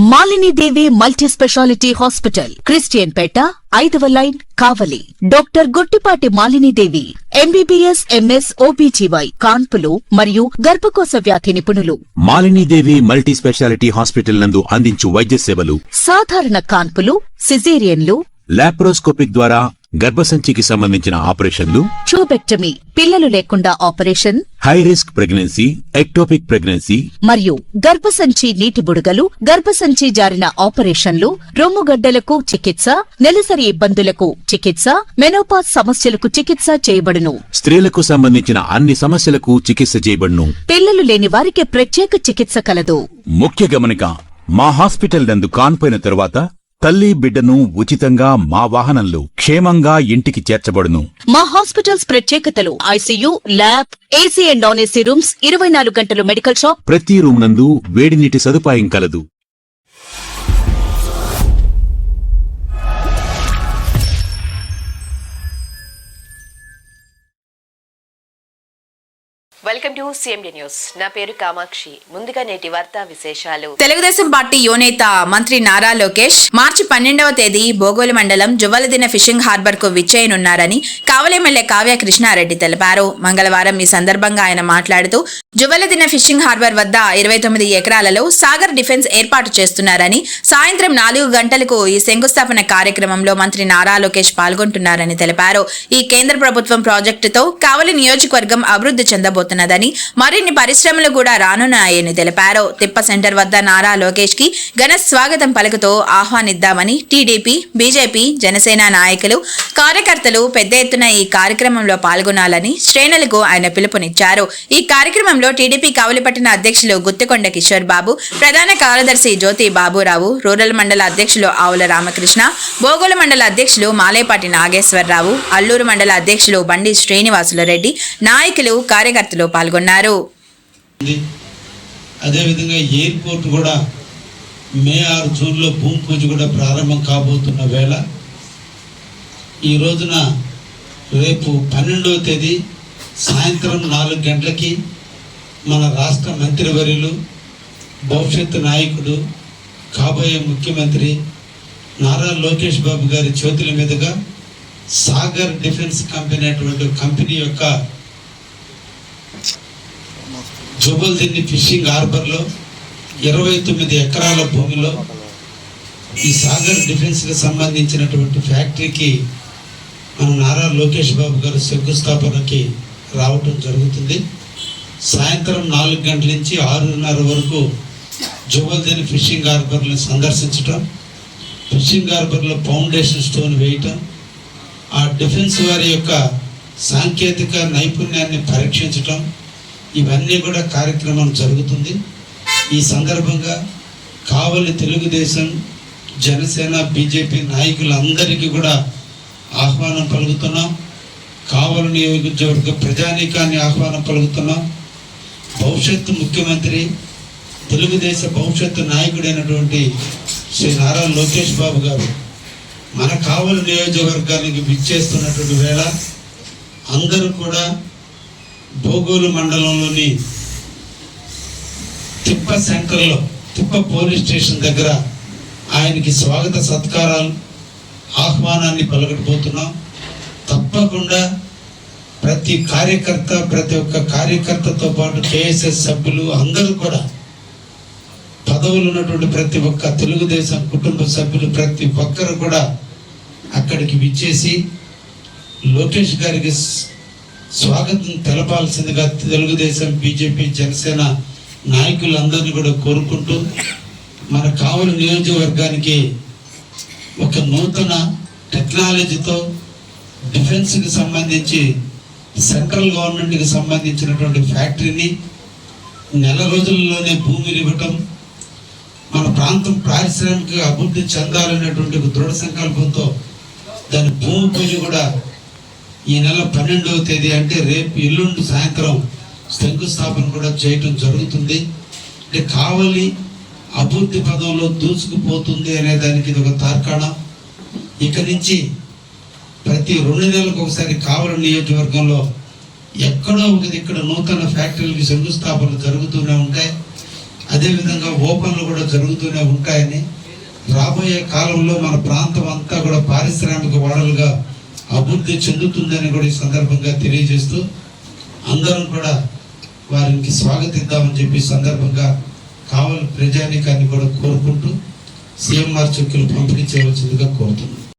Malinidevi multi speciality hospital, Christian Peta, 5వ line, Kavali. Doctor Guttipati Malinidevi, MBBS, MS, OBGY, కాన్పులు మరియు గర్భకోశ వ్యాధి నిపుణులు. మాలినీదేవి మల్టీ స్పెషాలిటీ హాస్పిటల్ నందు అందించు వైద్య సేవలు: సాధారణ కాన్పులు, సిజేరియన్లు, లాప్రోస్కోపిక్ ద్వారా గర్భసంచికి సంబంధించిన ఆపరేషన్లు, ట్యూబెక్టమీ, పిల్లలు లేకుండా operation, high risk pregnancy, ectopic pregnancy మరియు గర్భసంచి నీటి బుడగలు, గర్భసంచి జారిన ఆపరేషన్లు, రొమ్ముగడ్డలకు చికిత్స, నెలసరి ఇబ్బందులకు చికిత్స, మెనోపాజ్ సమస్యలకు చికిత్స చేయబడును. స్త్రీలకు సంబంధించిన అన్ని సమస్యలకు చికిత్స చేయబడును. పిల్లలు లేని వారికి ప్రత్యేక చికిత్స కలదు. ముఖ్య గమనిక: మా హాస్పిటల్ నందు కాన్పోయిన తరువాత తల్లి బిడ్డను ఉచితంగా మా వాహనంలో క్షేమంగా ఇంటికి చేర్చబడును. మా హాస్పిటల్స్ ప్రత్యేకతలు: ICU, lab, AC and non AC rooms, 24 గంటలు మెడికల్ షాప్, ప్రతి రూమ్ నందు వేడి నీటి సదుపాయం కలదు. Welcome to CMD news. నా పేరు కామాక్షి. ముందుగా నేటి వార్తా విశేషాలు. తెలుగుదేశం పార్టీ యువనేత మంత్రి నారా లోకేష్ మార్చి 12వ తేదీ బోగోలు మండలం జువ్వలదిన ఫిషింగ్ హార్బర్ కు విచ్చేయనున్నారని కావలి ఎమ్మెల్యే కావ్య కృష్ణారెడ్డి తెలిపారు. మంగళవారం ఈ సందర్భంగా ఆయన మాట్లాడుతూ జువ్వలదిన ఫిషింగ్ హార్బర్ వద్ద 29 ఎకరాలలో సాగర్ డిఫెన్స్ ఏర్పాటు చేస్తున్నారని, సాయంత్రం 4 గంటలకు ఈ శంకుస్థాపన కార్యక్రమంలో మంత్రి నారా లోకేష్ పాల్గొంటున్నారని తెలిపారు. ఈ కేంద్ర ప్రభుత్వం ప్రాజెక్టుతో కావలి నియోజకవర్గం అభివృద్ధి చెందబోతున్నదని, మరిన్ని పరిశ్రమలు కూడా రానున్నాయని తెలిపారు. తిప్ప సెంటర్ వద్ద నారా లోకేష్ కి ఘన స్వాగతం పలుకుతూ ఆహ్వానిద్దామని టీడీపీ, బీజేపీ, జనసేన నాయకులు, కార్యకర్తలు పెద్ద ఎత్తున ఈ కార్యక్రమంలో పాల్గొనాలని శ్రేణులకు ఆయన పిలుపునిచ్చారు. ఈ కార్యక్రమంలో టీడీపీ కావలిపట్టణ అధ్యక్షులు గుత్తికొండ కిషోర్ బాబు, ప్రధాన కార్యదర్శి జ్యోతి బాబురావు, రూరల్ మండల అధ్యక్షులు ఆవుల రామకృష్ణ, బోగోలు మండల అధ్యక్షులు మాలేపాటి నాగేశ్వరరావు, అల్లూరు మండల అధ్యక్షులు బండి శ్రీనివాసుల రెడ్డి, నాయకులు, కార్యకర్తలు పాల్గొన్నారు. అదేవిధంగా ఎయిర్పోర్ట్ కూడా మే 6 జూన్లో భూమి పూజ కూడా ప్రారంభం కాబోతున్న వేళ ఈ రోజున రేపు 12వ తేదీ సాయంత్రం 4 గంటలకి మన రాష్ట్ర మంత్రివర్యులు, భవిష్యత్తు నాయకుడు, కాబోయే ముఖ్యమంత్రి నారా లోకేష్ బాబు గారి చేతుల మీదుగా సాగర్ డిఫెన్స్ కంపెనీ అటువంటి కంపెనీ యొక్క జువ్వలదిన్ని ఫిషింగ్ హార్బర్లో 29 ఎకరాల భూమిలో ఈ సాగర్ డిఫెన్స్కి సంబంధించినటువంటి ఫ్యాక్టరీకి మన నారా లోకేష్ బాబు గారు శంకుస్థాపనకి రావటం జరుగుతుంది. సాయంత్రం 4 గంటల నుంచి 6:30 వరకు జువ్వలదిన్ని ఫిషింగ్ హార్బర్ని సందర్శించటం, ఫిషింగ్ హార్బర్లో ఫౌండేషన్ స్టోన్ వేయటం, ఆ డిఫెన్స్ వారి యొక్క సాంకేతిక నైపుణ్యాన్ని పరీక్షించటం, ఇవన్నీ కూడా కార్యక్రమం జరుగుతుంది. ఈ సందర్భంగా కావలి తెలుగుదేశం, జనసేన, బీజేపీ నాయకులందరికీ కూడా ఆహ్వానం పలుకుతున్నాం. కావలి నియోజకవర్గ ప్రజానీకాన్ని ఆహ్వానం పలుకుతున్నాం. భవిష్యత్తు ముఖ్యమంత్రి, తెలుగుదేశ భవిష్యత్తు నాయకుడైనటువంటి శ్రీ నారా లోకేష్ బాబు గారు మన కావలి నియోజకవర్గానికి విచ్చేస్తున్నటువంటి వేళ అందరూ కూడా బోగోలు మండలంలోని తిప్ప సెంటర్లో, తిప్ప పోలీస్ స్టేషన్ దగ్గర ఆయనకి స్వాగత సత్కారాలు, ఆహ్వానాన్ని పలకటబోతున్నాం. తప్పకుండా ప్రతి కార్యకర్త, ప్రతి ఒక్క కార్యకర్తతో పాటు కేఎస్ఎస్ సభ్యులు అందరూ కూడా, పదవులు ఉన్నటువంటి ప్రతి ఒక్క తెలుగుదేశం కుటుంబ సభ్యులు ప్రతి ఒక్కరు కూడా అక్కడికి విచ్చేసి లోకేష్ గారికి స్వాగతం తెలపాల్సిందిగా తెలుగుదేశం, బీజేపీ, జనసేన నాయకులందరినీ కూడా కోరుకుంటూ మన కావలి నియోజకవర్గానికి ఒక నూతన టెక్నాలజీతో డిఫెన్స్కి సంబంధించి సెంట్రల్ గవర్నమెంట్కి సంబంధించినటువంటి ఫ్యాక్టరీని నెల రోజుల్లోనే భూమిని ఇవ్వటం, మన ప్రాంతం పారిశ్రామిక అభివృద్ధి చెందాలనేటువంటి ఒక దృఢ సంకల్పంతో దాని భూమి పూజ కూడా ఈ నెల 12వ తేదీ అంటే రేపు ఎల్లుండి సాయంత్రం శంకుస్థాపన కూడా చేయటం జరుగుతుంది. అంటే కావలి అభివృద్ధి పదంలో దూసుకుపోతుంది అనే దానికి ఇది ఒక తార్కాణం. ఇక నుంచి ప్రతి 2 నెలలకు ఒకసారి కావలి నియోజకవర్గంలో ఎక్కడో ఒక ఇక్కడ నూతన ఫ్యాక్టరీలకి శంకుస్థాపనలు జరుగుతూనే ఉంటాయి. అదేవిధంగా ఓపెన్లు కూడా జరుగుతూనే ఉంటాయని, రాబోయే కాలంలో మన ప్రాంతం అంతా కూడా పారిశ్రామిక వాడలుగా అభివృద్ధి చెందుతుందని కూడా ఈ సందర్భంగా తెలియజేస్తూ అందరం కూడా వారికి స్వాగతిద్దామని చెప్పి సందర్భంగా కావలి ప్రజానీకాన్ని కూడా కోరుకుంటూ సీఎంఆర్ చెక్కులు పంపిణీ చేయవలసిందిగా కోరుతున్నాను.